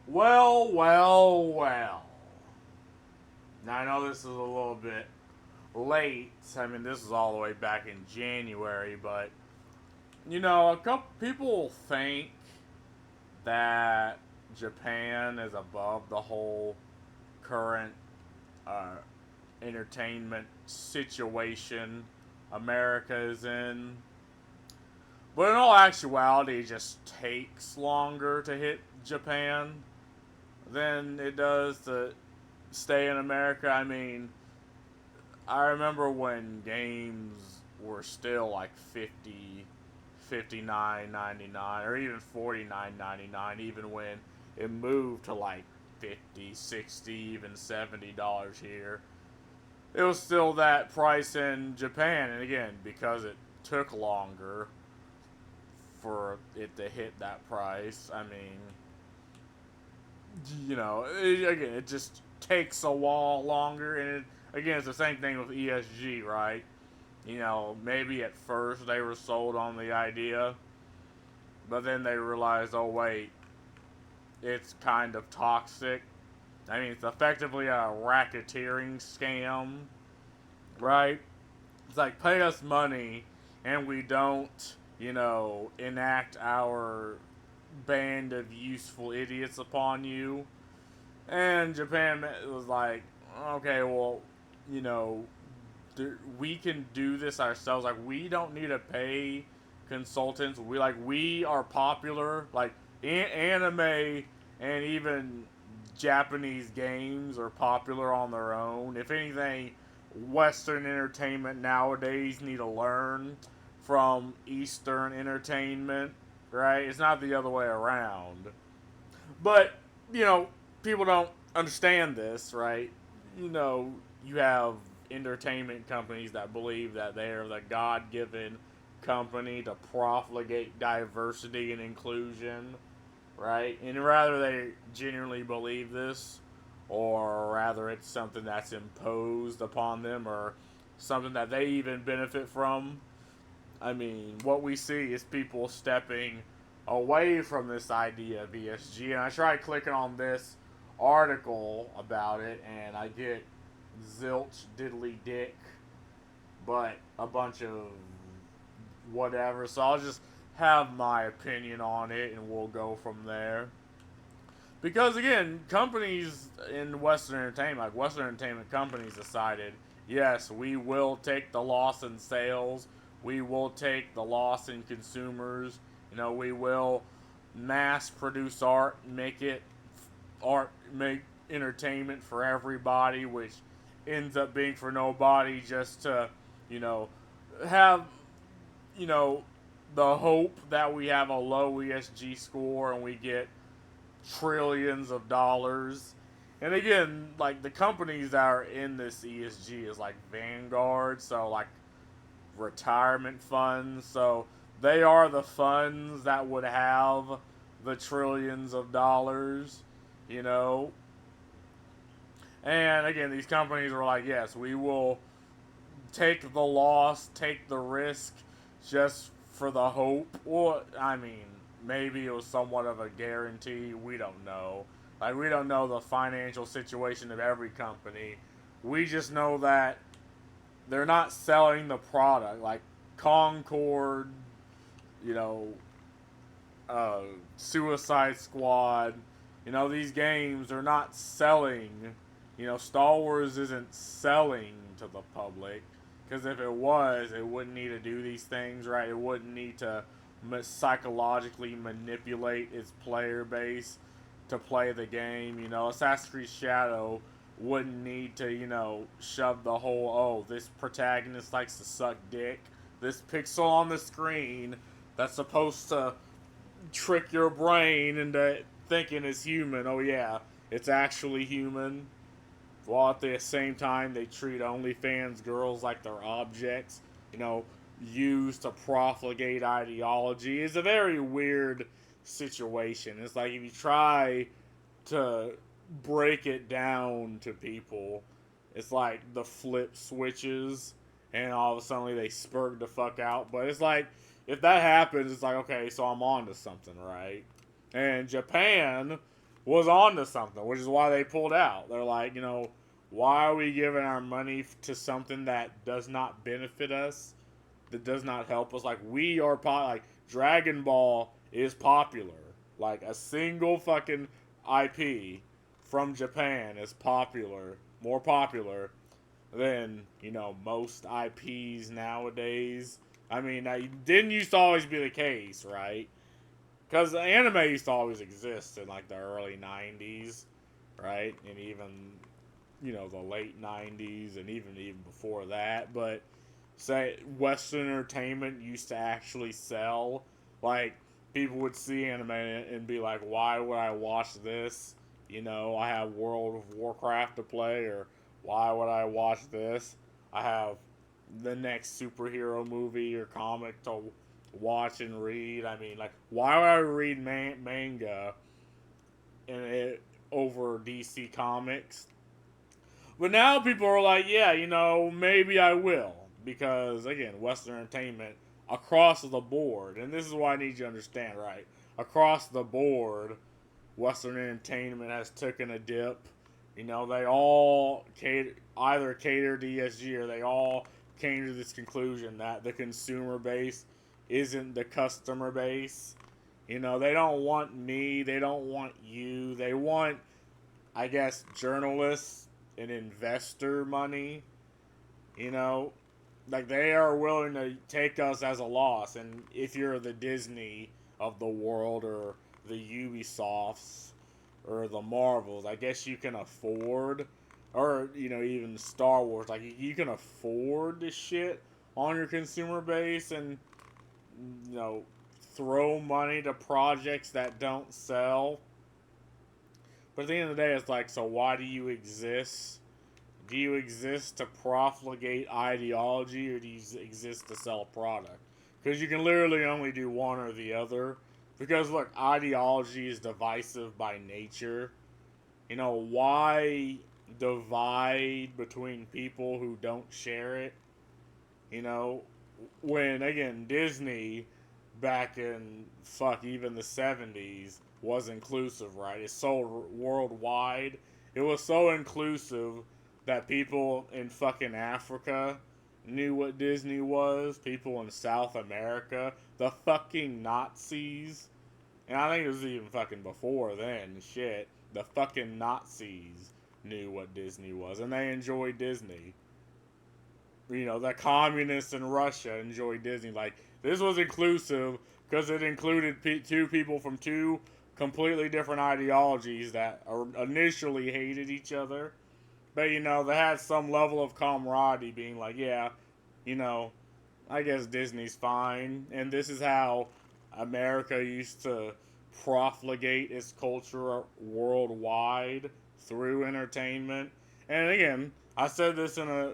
Well, well, well. Now I know this is a little bit late. I mean, this is all the way back in January, but a couple people think that Japan is above the whole current uh, entertainment situation America is in. But in all actuality, it just takes longer to hit Japan than it does to stay in America. I mean, I remember when games were still like 50, 59.99, or even 49.99, even when it moved to like 50, 60, even $70 here. It was still that price in Japan, and again, because it took longer for it to hit that price, I mean, again, it just takes a while longer, and again, it's the same thing with ESG, right? Maybe at first they were sold on the idea, but then they realized, oh wait, it's kind of toxic. I mean, it's effectively a racketeering scam, right? It's like pay us money, and we don't, enact our band of useful idiots upon you. And Japan was like, okay, well, you know, we can do this ourselves. Like, we don't need to pay consultants. We are popular. Like, anime and even Japanese games are popular on their own. If anything, Western entertainment nowadays need to learn from Eastern entertainment, right? It's not the other way around. But, you know, people don't understand this, right? You have entertainment companies that believe that they are the God given company to profligate diversity and inclusion, right? And rather they genuinely believe this, or rather it's something that's imposed upon them, or something that they even benefit from. I mean, what we see is people stepping away from this idea of ESG. And I tried clicking on this article about it, and I get zilch diddly dick, but a bunch of whatever. So I'll just have my opinion on it, and we'll go from there. Because again, companies in Western entertainment, like Western entertainment companies, decided, yes, we will take the loss in sales, we will take the loss in consumers. We will mass produce art, make entertainment for everybody, which ends up being for nobody, just to, you know, have, you know, the hope that we have a low ESG score and we get trillions of dollars. And again, like the companies that are in this ESG is like Vanguard, so like retirement funds. So they are the funds that would have the trillions of dollars, you know. And again, these companies are like, yes, we will take the loss, take the risk, just for the hope. Well, I mean, maybe it was somewhat of a guarantee. We don't know. Like, we don't know the financial situation of every company. We just know that they're not selling the product. Like, Concord, you know, uh, Suicide Squad, these games are not selling. Star Wars isn't selling to the public. Because if it was, it wouldn't need to do these things, right? It wouldn't need to psychologically manipulate its player base to play the game. Assassin's Creed Shadow wouldn't need to, shove the whole, oh, this protagonist likes to suck dick. This pixel on the screen that's supposed to trick your brain into thinking it's human. Oh, yeah, it's actually human. While at the same time, they treat OnlyFans girls like they're objects, used to profligate ideology. It's a very weird situation. It's like if you try to break it down to people, it's like the flip switches, and all of a sudden they spurt the fuck out. But it's like, if that happens, it's like, okay, so I'm on to something, right? And Japan was on to something, which is why they pulled out. They're like, why are we giving our money to something that does not benefit us, that does not help us? Like, we are like Dragon Ball is popular. Like, a single fucking IP from Japan is more popular than, most IPs nowadays. I mean, that didn't used to always be the case, right? Because anime used to always exist in like the early 90s, right? And even, the late 90s and even before that. But say Western entertainment used to actually sell. Like, people would see anime and be like, why would I watch this? I have World of Warcraft to play, or why would I watch this? I have the next superhero movie or comic to watch and read. I mean, like, why would I read manga over DC Comics? But now people are like, yeah, maybe I will. Because, again, Western entertainment across the board, and this is what I need you to understand, right? Across the board, Western entertainment has taken a dip. They all either cater to ESG, or they all came to this conclusion that the consumer base isn't the customer base. They don't want me. They don't want you. They want, I guess, journalists and investor money. You know, like, they are willing to take us as a loss. And if you're the Disney of the world, or the Ubisofts, or the Marvels, I guess you can afford, or even Star Wars, like, you can afford this shit on your consumer base, and you know throw money to projects that don't sell. But at the end of the day, it's like, so why do you exist? Do you exist to profligate ideology, or do you exist to sell a product? Because you can literally only do one or the other. Because, look, ideology is divisive by nature. Why divide between people who don't share it? You know, when, again, Disney, back in, even the 70s, was inclusive, right? It sold worldwide. It was so inclusive that people in fucking Africa knew what Disney was. People in South America, the fucking Nazis, and I think it was even fucking before then, shit. The fucking Nazis knew what Disney was, and they enjoyed Disney. The communists in Russia enjoyed Disney. Like, this was inclusive because it included two people from two completely different ideologies that initially hated each other. But, they had some level of camaraderie, being like, yeah, you know, I guess Disney's fine. And this is how America used to profligate its culture worldwide through entertainment. And again, I said this in a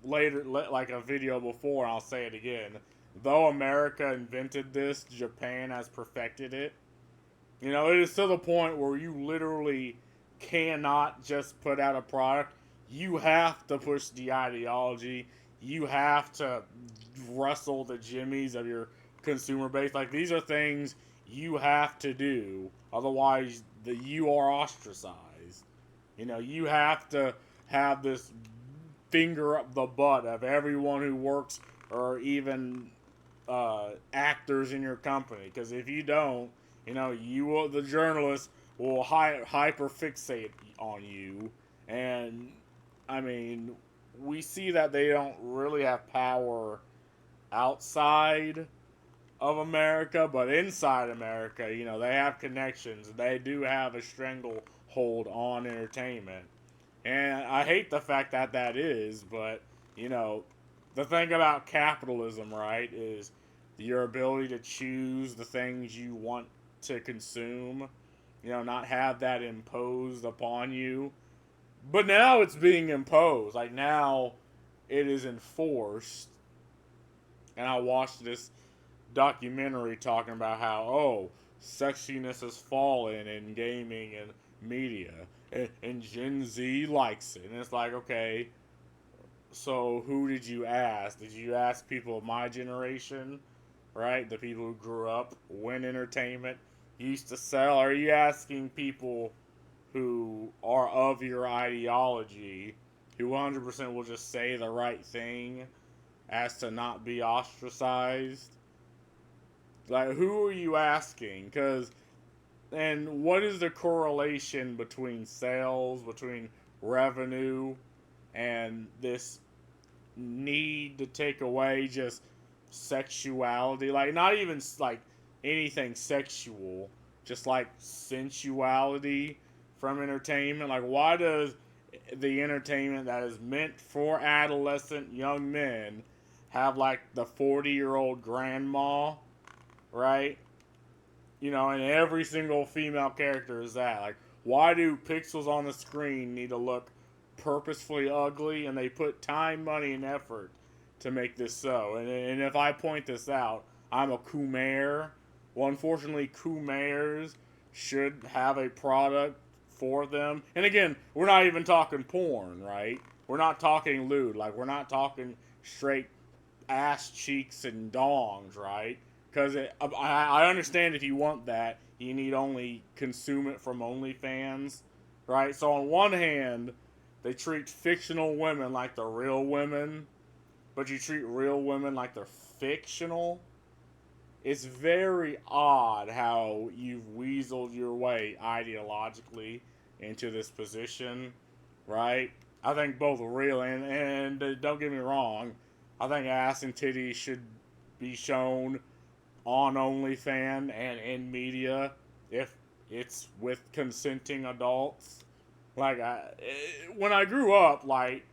later, like a video before, and I'll say it again. Though America invented this, Japan has perfected it. It is to the point where you literally cannot just put out a product. You have to push the ideology. You have to rustle the jimmies of your consumer base. Like, these are things you have to do. Otherwise, you are ostracized. You have to have this finger up the butt of everyone who works, or even actors in your company. Because if you don't, the journalists will hyper fixate on you. And I mean, we see that they don't really have power outside of America, but inside America, they have connections. They do have a stranglehold on entertainment. And I hate the fact that that is, but, the thing about capitalism, right, is your ability to choose the things you want to consume, not have that imposed upon you. But now it's being imposed. Like, now it is enforced. And I watched this documentary talking about how, sexiness has fallen in gaming and media, and Gen Z likes it. And it's like, okay, so who did you ask? Did you ask people of my generation, right? The people who grew up when entertainment used to sell? Are you asking people who are of your ideology, who 100% will just say the right thing as to not be ostracized? Like, who are you asking? Because, and what is the correlation between sales, between revenue, and this need to take away just sexuality? Like, not even like anything sexual, just like sensuality from entertainment. Like, why does the entertainment that is meant for adolescent young men have like the 40-year-old grandma, right? You know, and every single female character is that. Like, why do pixels on the screen need to look purposefully ugly? And they put time, money, and effort to make this so. And if I point this out, I'm a Khmer. Well, unfortunately, Khmers should have a product for them. And again, we're not even talking porn, right? We're not talking lewd. Like, we're not talking straight ass cheeks and dongs, right? Because I understand if you want that, you need only consume it from OnlyFans, right? So on one hand, they treat fictional women like they're real women, but you treat real women like they're fictional. It's very odd how you've weaseled your way ideologically into this position, right? I think both real and don't get me wrong, I think ass and titties should be shown on OnlyFans and in media if it's with consenting adults. Like when I grew up, like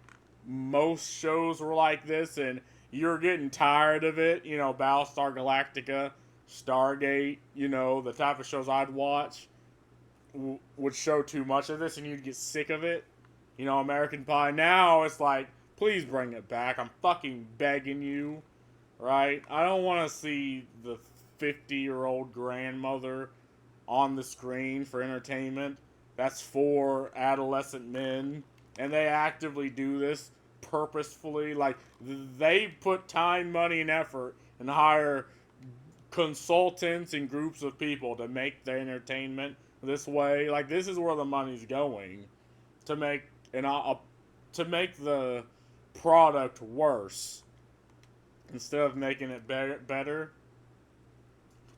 most shows were like this, and you're getting tired of it. You know, Battlestar Galactica, Stargate. You know, the type of shows I'd watch would show too much of this, and you'd get sick of it. You know, American Pie. Now it's like, please bring it back. I'm fucking begging you, right? I don't want to see the 50-year-old grandmother on the screen for entertainment. That's for adolescent men, and they actively do this purposefully. Like, they put time, money, and effort and hire consultants and groups of people to make their entertainment this way. Like, this is where the money's going, to make to make the product worse instead of making it better.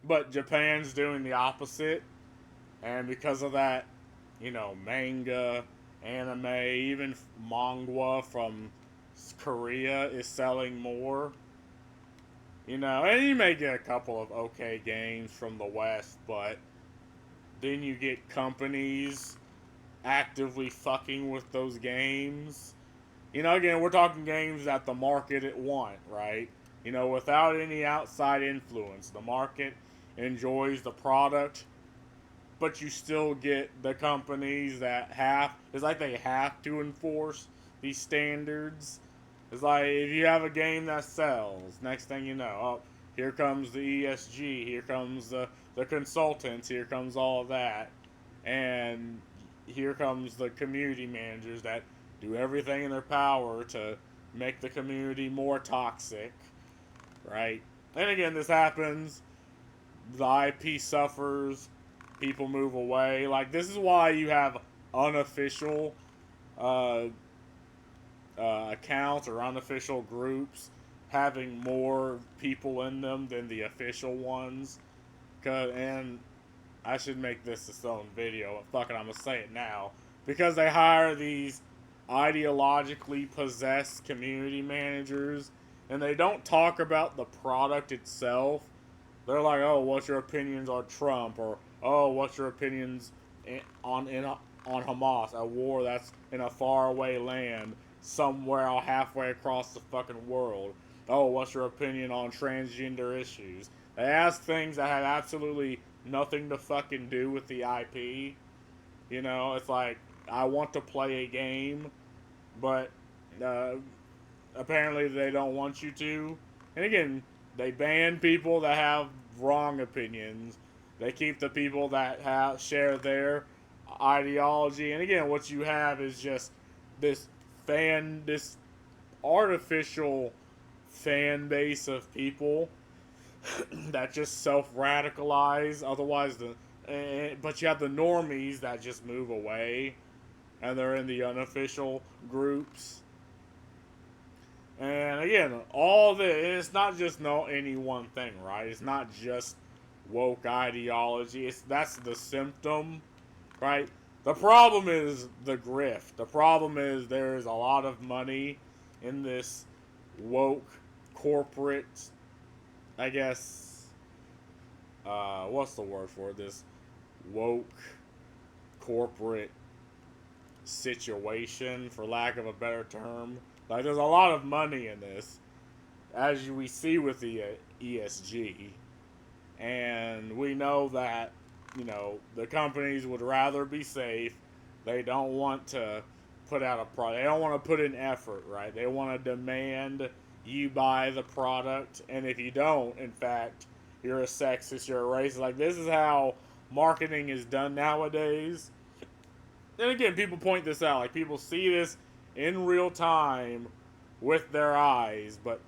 But Japan's doing the opposite, and because of that, you know, manga, anime, even manga from Korea is selling more. You know, and you may get a couple of okay games from the West, but then you get companies actively fucking with those games. You know, again, we're talking games that the market it want, right? You know, without any outside influence, the market enjoys the product, but you still get the companies that have, it's like they have to enforce these standards. It's like if you have a game that sells, next thing you know, oh, here comes the ESG, here comes the consultants, here comes all of that, and here comes the community managers that do everything in their power to make the community more toxic, right? And again, this happens, the IP suffers, people move away. Like, this is why you have unofficial uh, accounts or unofficial groups having more people in them than the official ones. And I should make this its own video. Fuck it, I'm gonna say it now. Because they hire these ideologically possessed community managers, and they don't talk about the product itself. They're like, oh, what's your opinions on Trump? Or, oh, what's your opinions on Hamas, a war that's in a faraway land somewhere halfway across the fucking world? Oh, what's your opinion on transgender issues? They ask things that have absolutely nothing to fucking do with the IP. You know, it's like, I want to play a game, but uh, apparently they don't want you to. And again, they ban people that have wrong opinions. They keep the people that share their ideology. And again, what you have is just this this artificial fan base of people that just self radicalize. Otherwise, But you have the normies that just move away, and they're in the unofficial groups. And again, all this, it's not just any one thing, right? It's not just woke ideology. That's the symptom, right? The problem is the grift. The problem is there's a lot of money in this woke corporate, I guess, what's the word for it? This woke corporate situation, for lack of a better term. Like, there's a lot of money in this, as we see with the ESG. And we know that, the companies would rather be safe. They don't want to put out a product. They don't want to put in effort, right? They want to demand you buy the product. And if you don't, in fact, you're a sexist, you're a racist. Like, this is how marketing is done nowadays. And again, people point this out. Like, people see this in real time with their eyes, but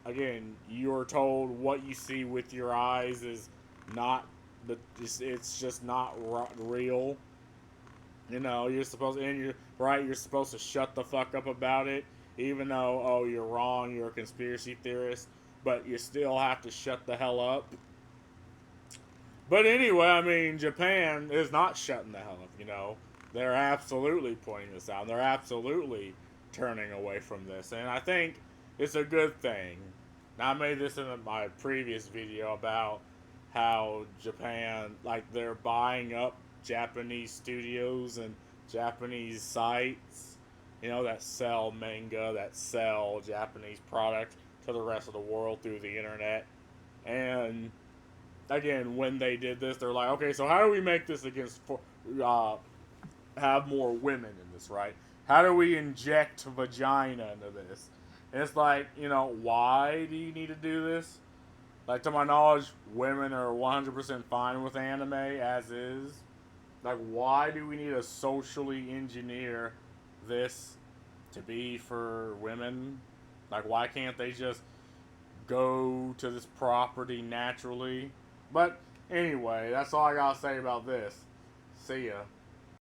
again, you're told what you see with your eyes is not it's just not real. You're supposed and you're right. You're supposed to shut the fuck up about it, even though you're wrong. You're a conspiracy theorist, but you still have to shut the hell up. But anyway, I mean, Japan is not shutting the hell up. They're absolutely pointing this out. And they're absolutely turning away from this, and I think it's a good thing. Now, I made this in my previous video about how Japan, like, they're buying up Japanese studios and Japanese sites, that sell manga, that sell Japanese product to the rest of the world through the internet. And again, when they did this, they're like, okay, so how do we make this have more women in this, right? How do we inject vagina into this? And it's like, why do you need to do this? Like, to my knowledge, women are 100% fine with anime as is. Like, why do we need to socially engineer this to be for women? Like, why can't they just go to this property naturally? But anyway, that's all I gotta say about this. See ya.